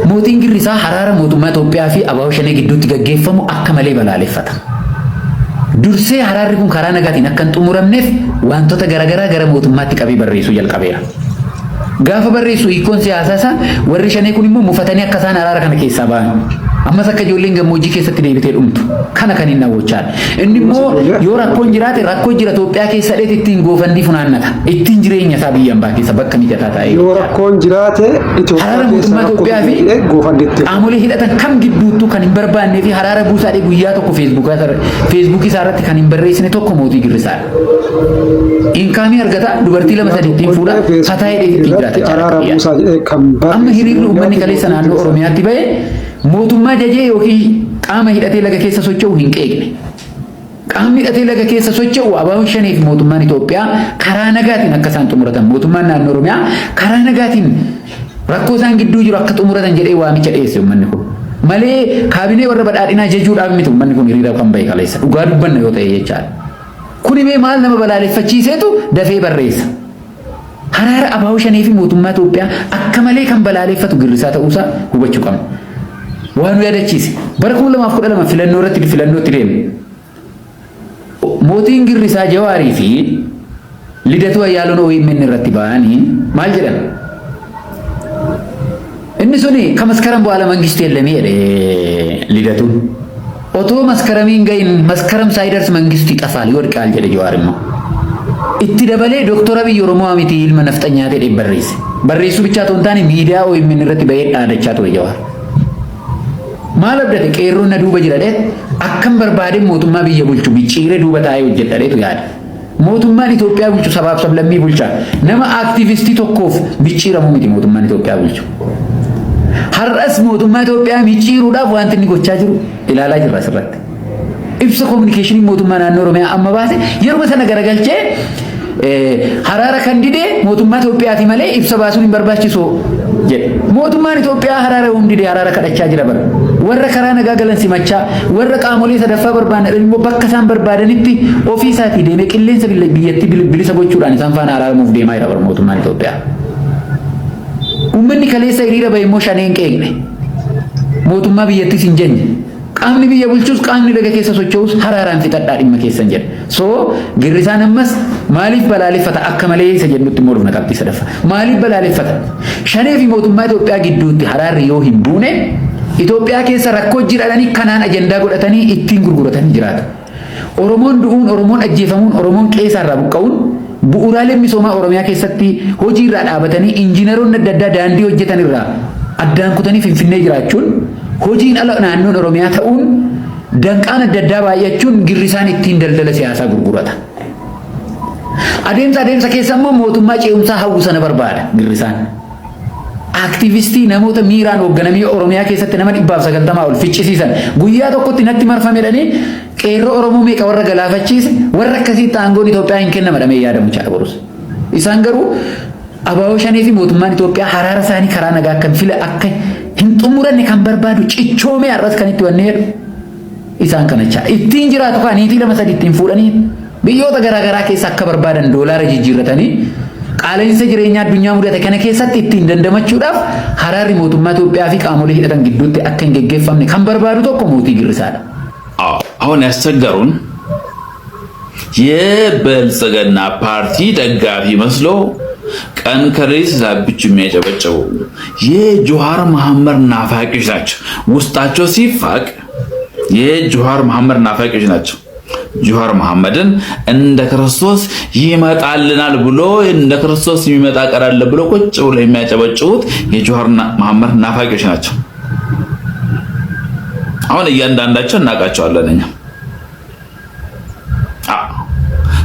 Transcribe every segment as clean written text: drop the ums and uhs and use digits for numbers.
mootiin Girrisaa haraara mootummaa Itoophiyaa fi Abaaw Shanee gidduutti gaggeeffamu akka malee balaaleffata. Dursee haraarri kun karaa nagaatiin akka hin xumuramneef wantoota garaagaraa gara mootummaatti qabee barreessuu jalqabeera. Gaafa barreessu hiikoon siyaasaa isaa warri Shanee kun immoo mufatanii akka isaan haraara kana keessaa ba'an. Ammas akka ijoolleen gammoojjii keessatti deebitee dhumtu kana kan hin hawwachaan. Inni immoo yoo rakkoon jiraate rakkoo jira Itoophiyaa keessa dheet ittiin goofandii funaannata. Ittiin jireenya isaa biyya ambaa keessa bakka mijataa ta'e. Yoo rakkoon jiraate Itoophiyaa keessa Itoophiyaa fi qaamolee hidhatan kam gidduuttuu kan hin barbaannee fi haraara buusaadhee guyyaa tokko feesbuukii isaa irratti kan hin barreessine tokko mootii Girrisaadha. Inkaamii argata dubartii lama sadii ittiin fuudha hataa'ee ittiin jiraata. Amma hiriirri uummanni kaleessa naannoo Oromiyaatti ba'e mootummaa jajee yookiin qaama hidhatee laga keessa socho'u hin qeeqne. Qaamni hidhatee laga keessa socho'u Abaaw Shanee fi mootummaan Itoophiyaa karaa nagaatiin akka isaan xumuratan mootummaan naannoo Oromiyaa karaa nagaatiin rakkoo isaan gidduu jiru akka xumuratan jedhee waamicha dhiyeesse uummanni kun. Malee kaabinee warra badhaadhinaa jechuudhaaf miti uummanni kun hiriira kan bahe kaleessa dhugaa dubbanna yoo ta'e jechaadha. Kun immoo maal nama balaaleffachiiseetu dafee barreessa. Haraara Abaaw Shanee fi mootummaa Itoophiyaa akka malee kan balaaleffatu Girrisaa ta'uusaa hubachuu qabna. Waan yaadachiise bara 2012 filannoo irratti filannootti deeme. Mootiin Girrisaa Jawaarii fi Lidatuu Ayyaaloon OMN irratti ba'anii maal jedhan? Inni suni kamaskaram bu'aala mangistuu ellamee jedhe Lidatuun. Otoo maskaramiin gahin maskaram saayidars mangistuu xafaal yoo dhiqaal jedhe Jawaar immoo. Itti dabalee Dooktora Abiyyi Oromoo miti ilma nafxanyaa ta'e barreesse. Barreessuu bichaa otoo hin taane miidiyaa OMN irratti ba'ee dhaadachaa ture Jawaar. Maal abdate qeerroon na duuba jira dheet akkam barbaade mootummaa biyya bulchu bicciiree duuba taa'ee hojjedha dheetu yaada. Mootummaan Itoophiyaa bulchu sabaaf sablammii bulchaa nama aktivistii tokkoof bicciiramu miti mootummaan Itoophiyaa bulchu. Har'as mootummaa Itoophiyaa bicciiruudhaaf wanti inni gochaa jiru ilaalaa jirra asirratti. Ibsa kominikeeshinii mootummaa naannoo Oromiyaa amma baase yeroo sana garagalchee haraara kan didee mootummaa Itoophiyaati malee ibsa baasuun hin barbaachisu jedhe. Mootummaan Itoophiyaa haraara hundidee haraara kadhachaa jira bara. Warra karaa nagaa galan simachaa warra qaamolee sadaffaa barbaadan immoo bakka isaan barbaadanitti ofii isaatii deemee qilleensa biyyatti bilisa gochuudhaan isaan faana araaramuuf deemaa jira bara mootummaan Itoophiyaa. Uummanni kaleessa hiriira bahe immoo Shaneen qeeqne. Mootummaa biyyattis hin jenne. Qaamni biyya bulchus qaamni laga keessa socho'us haraaraan fixadhaa dhimma keessan jedhe. Girrisaan ammas maaliif balaaleffata akka malee isa jennutti immoo dhufna qabxii sadaffa. Maaliif balaaleffata? Shanee fi mootummaa Itoophiyaa gidduutti haraarri yoo hin buune Itoophiyaa keessa rakkoo jiraadhanii kanaan ajandaa godhatanii ittiin gurguratanii jiraatu. Oromoon du'uun, Oromoon ajjeefamuun, Oromoon qeessaa irraa buqqa'uun bu'uuraaleen misoomaa Oromiyaa keessatti hojii irraa dhaabatanii injiinaroonni adda addaa daandii hojjetan irraa addaan kutanii Finfinnee jiraachuun hojiin ala naannoon Oromiyaa ta'uun danqaan adda addaa baay'achuun Girrisaan ittiin daldala siyaasaa gurgurata. Adeemsa keessa immoo mootummaa ce'umsaa hawwu sana barbaada Girrisaan. Aktivistii namoota miiraan hoogganamii Oromiyaa keessatti nama 190 ol ficcisiisan guyyaa tokkotti natti marfamedhanii qeerroo Oromoo meeqa warra galaafachiise warra akkasitti aangoon Itoophiyaa hin kennamadhamee yaadamu chaadha. Isaan garuu Abaaw Shanee fi mootummaan Itoophiyaa haraara isaanii karaa nagaa kan fila akka hin xumuranne kan barbaadu cichoomee har'as kan itti wannee isaan kanachaa ittiin jiraatu kan niitii lama sadii ittiin fuudhanii biyyoota garaagaraa keessa akka barbaadan doolaara jijjiirratanii qaala'insa jireenyaa addunyaa mudate kana keessatti ittiin dandamachuudhaaf haraarri mootummaa Itoophiyaa fi qaamolee hidhatan gidduutti akka hin geggeeffamne kan barbaadu tokko mootii Girrisaadha. አሁን ያስቸገሩን የብልጽግና ፓርቲ ደጋፊ መስሎ ቀን ከሌሊት ዛብቹ የሚያጨበጭቡ የጆሃር መሐመድ ናፋቂዎች ናቸው። ውስጣቸው ሲፋቅ የጆሃር መሐመድ ናፋቂዎች ናቸው። ጆሃር መሐመድን እንደ ክርስቶስ ይመጣልናል ብሎ እንደ ክርስቶስ የሚመጣ ቀራለ ብሎ ቁጭ ብሎ የሚያጨበጭቡት የጆሃር መሐመድ ናፋቂዎች ናቸው። አሁን እያንዳንዳቸው እናውቃቸዋለን እኛ።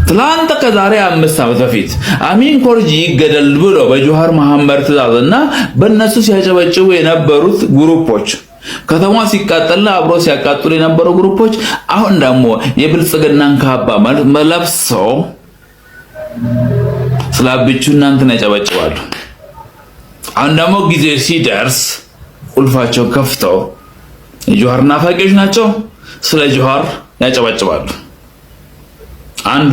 ትላንት ከዛሬ 5 ዓመት በፊት አሚን ኮርጂ ይገደል ብሎ በጆሃር መሐመድ ትዕዛዝና በእነሱ ሲያጨበጭቡ የነበሩት ግሩፖች ከተማ ሲቃጠልና አብሮ ሲያቃጥሉ የነበሩ ግሩፖች አሁን ደግሞ የብልጽግናን ካባ ለብሰው ስላብቹ እናንተን ያጨበጭባሉ። አሁን ደግሞ ጊዜ ሲደርስ ቁልፋቸው ከፍተው የጆሃር ናፋቂዎች ናቸው፣ ስለ ጆሃር ያጨበጭባሉ። አንዱ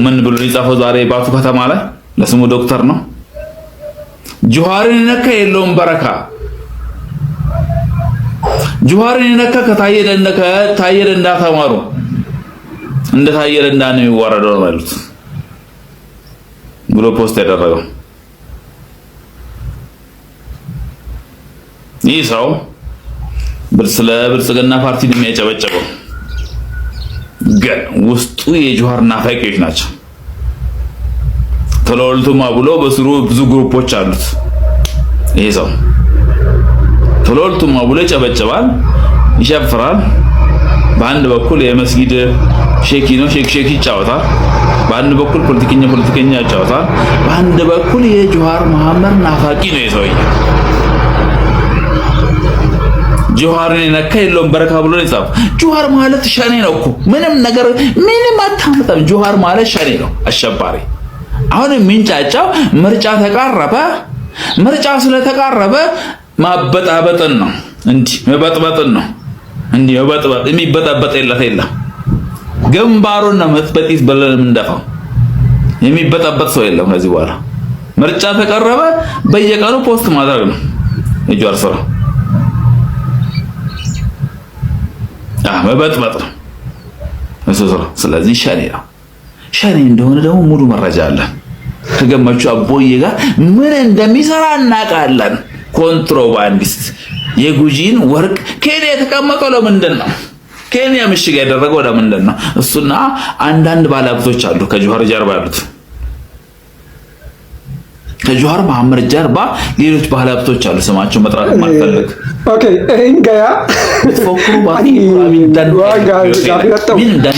ምን ብሎ ይጻፈው ዛሬ ባቱ ከተማ ላይ ለስሙ ዶክተር ነው። ጆሃርን ነካ የለውም በረካ ጆሃርን የነካ ከታየ ደንዳ ተማሩ እንደ ታየ ደንዳ ነው የሚዋረደው ማለት ብሎ ፖስት ያደረገው ይህ ሰው ብልጽግና ፓርቲ የሚያጨበጭበው ግን ውስጡ የጆሃር ናፋቂዎች ናቸው። ተለወልቱማ ብሎ በስሩ ብዙ ግሩፖች አሉት። ይሄ ሰው ተለወልቱማ ብሎ ይጨበጭባል፣ ይሸፍራል። በአንድ በኩል የመስጊድ ሼኪ ነው፣ ሼክ ይጫወታል። በአንድ በኩል ፖለቲከኛ ይጫወታል። በአንድ በኩል የጆሃር መሐመድ ናፋቂ ነው የሰውዬ። ጆሃርን የነካ የለውም በረካ ብሎ ነው የጻፈው። ጆሃር ማለት ሸኔ ነው እኮ ምንም አታመጣም። ጆሃር ማለት ሸኔ ነው፣ አሸባሪ። አሁን የሚንጫጫው ምርጫ ተቃረበ፣ ምርጫ ስለተቃረበ ማበጣበጥን ነው፣ እንዲህ መበጥበጥን ነው። እንዲህ መበጥበጥ የሚበጣበጥ የለም። ግንባሩን ነው መጥበጢስ በለን እንደፋው። የሚበጣበጥ ሰው የለም ከዚህ በኋላ። ምርጫ ተቀረበ በየቀኑ ፖስት ማድረግ ነው የጆሃር ስራ። መበጥበጥ ነው እሱ ስራ። ስለዚህ ሸኔ እንደሆነ ደግሞ ሙሉ መረጃ አለን። ከገመቹ አቦዬ ጋር ምን እንደሚሰራ እናውቃለን። ኮንትሮባንዲስት የጉጂን ወርቅ ኬንያ የተቀመጠው ለምንድን ነው? ኬንያ ምሽግ ያደረገው ለምንድን ነው? እሱና አንዳንድ ባለሀብቶች አሉ ከጆሃር ጀርባ ያሉት። ከጆሃር መሐመድ ጀርባ ሌሎች ባለሀብቶች አሉ፣ ስማቸው መጥራት ማልፈልግ። ኦኬ እንጋያ ተፎክሩ ባቲ ዳን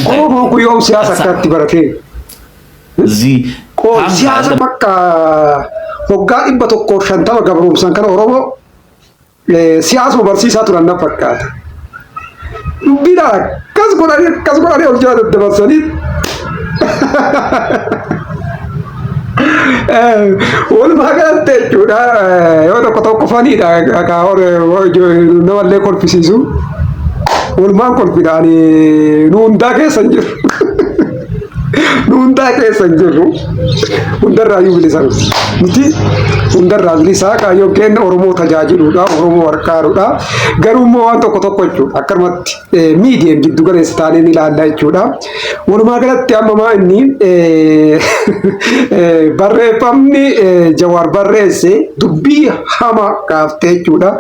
ኮም ሲያሳ ካቲ በረቴ እዚህ ሲያሳ በቃ ሆጋ ኢበቶኮ ሸንተማ ገብሩምሳን ከነ ኦሮሞ ሲያሱ በርሲሳ ቱራና ፈቃት ቢራ ከስጎዳሪ ወልጃ ደበሰኒ walumaa galatti jechuudha yoo tokko faniidha akka namallee kolfisiisu walumaan kolfidhaan nu hundaa keessa hin jiru hundarraayyuu bilisan nuti hundarraa bilisaa kaayyoo keenya Oromoo tajaajiluudha, Oromoo harkaaruudha. Garuu immoo waan tokko jechuudha akkanumatti miidiyaan giddu galeessa taaneen ilaallaa jechuudha. Walumaa galatti ammamaa inni barreeffamni Jawaar barreesse dubbii hamaa kaaftee jechuudha.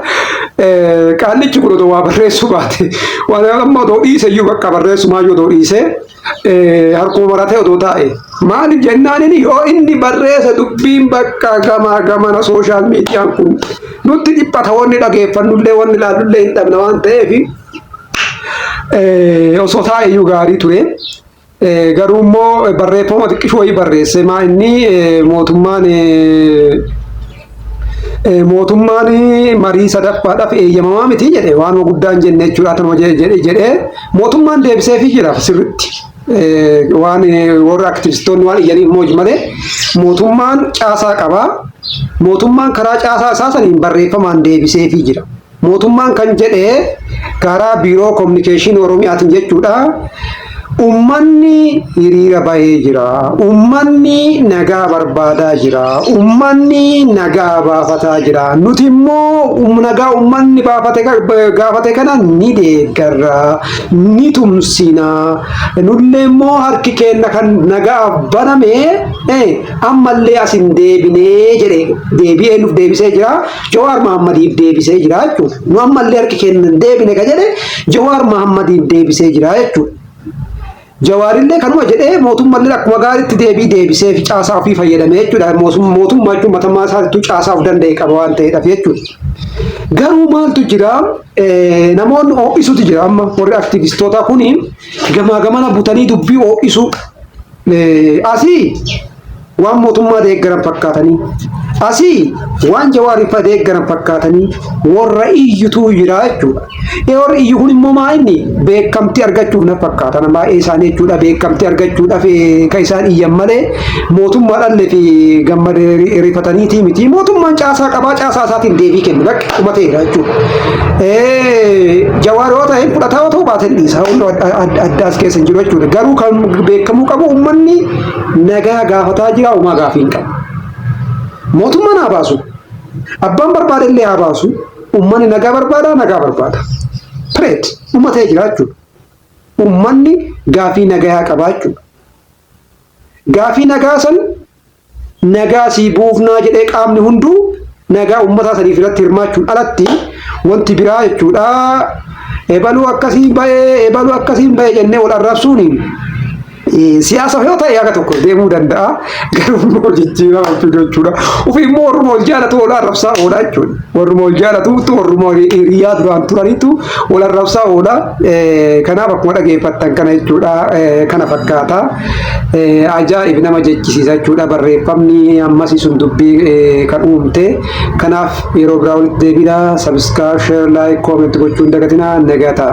Qaallichi kun otoo waa barreessuu baate waan amma otoo dhiise iyyuu bakka barreessumaa yoo otoo dhiise harkuma maratee otoo taa'e maaliif jennaan inni barreesse dubbiin bakka gamana sooshaal miidiyaan kun nutti dhiphata wanni dhageeffannullee wanni ilaallullee hin dhabna waan ta'eef osoo taa'e iyyuu gaarii ture. Garuu immoo barreeffama xiqqishoo wayii barreesse maa inni mootummaan marii sadaffaadhaaf eeyyamamaa miti jedhe waan guddaan jenne jechuudha. Tanuma jedhe mootummaan deebiseefii jira sirriitti. Waan warra aktivistoonni waan iyyanii immoo malee mootummaan caasaa qaba. Mootummaan karaa caasaa isaa saniin barreeffamaan deebiseefii jira. Mootummaan kan jedhe karaa biiroo kominikeeshinii Oromiyaatiin jechuudha. Ummanni hiriira bahee jira. Ummanni nagaa barbaadaa jira. Ummanni nagaa baafataa jira. Nuti immoo nagaa ummanni gaafate kana ni deeggarra, ni tumsina. Nullee immoo harki keenya kan nagaa baname ammallee asin deebinee jedhe deebi'ee nuuf deebisee jira. Jawaar Mahaammadiif deebisee jira jechuudha. Nu ammallee harki keenya deebine ka jedhe Jawaar Mahaammadiif deebisee jira jechuudha. Jawaarillee kanuma jedhee mootummaan akkuma gaariitti deebisee fi caasaa ofii fayyadamee jechuudha. Mootummaa jechuun matammaa isaatti caasaa of danda'e qaba waan ta'eedhaaf jechuudha. Garuu maaltu jira namoonni ho'isuutu jira amma warri aktivistoota kuni gamaa gamana butanii dubbii ho'isu asii waan mootummaa deeggaran fakkaatanii asii waan Jawaariif deeggaran fakkaatanii warra iyyutu jira jechuudha. Warri iyyu kun immoo maa inni beekamtii argachuuf na fakkaatan baay'ee isaanii jechuudha. Beekamtii argachuudhaaf kan isaan iyyan malee mootummaadhaan fi gammadee rifataniitii miti. Mootummaan caasaa qabaa, caasaa isaatiin deebii kennu bakka dhumateera jechuudha. Jawaar yoo ta'e fudhataa yoo ta'u baatan dhiisaa addaas keessa hin jiru jechuudha. Garuu kan beekamuu qabu uummanni nagaa gaafataa jira, uumaa gaafii hin qabu. Mootummaan haa baasu, abbaan barbaade illee haa baasu. Uummanni nagaa barbaada. Pireed uummatee jiraachuu. Uummanni gaafii nagaa qabaachuu. Gaafii nagaa san nagaa sii buufnaa jedhee qaamni hunduu nagaa uummataa saniif irratti hirmaachuun alatti wanti biraa jechuudha. Ebaluu akkasiin ba'ee jennee wal arrabsuuni. Siyaasa yoo ta'e yaga tokko deemuu danda'a. Garuu immoo jijjiirama jechuudha. Ofii immoo warruma wal jaalatu wal arrabsaa oola jechuudha. Warruma wal jaalatuutu warruma hiriyaa duraan turaniitu wal arrabsaa oola. Kanaaf akkuma dhageeffattan kana jechuudha. Kana fakkaata. Ajaa'ib nama jechisiisa jechuudha. Barreeffamni ammasii sun dubbii kan uumte. Kanaaf yeroo biraa walitti deebina. Subscribe, share, like, comment gochuun dagatina. Nagataa.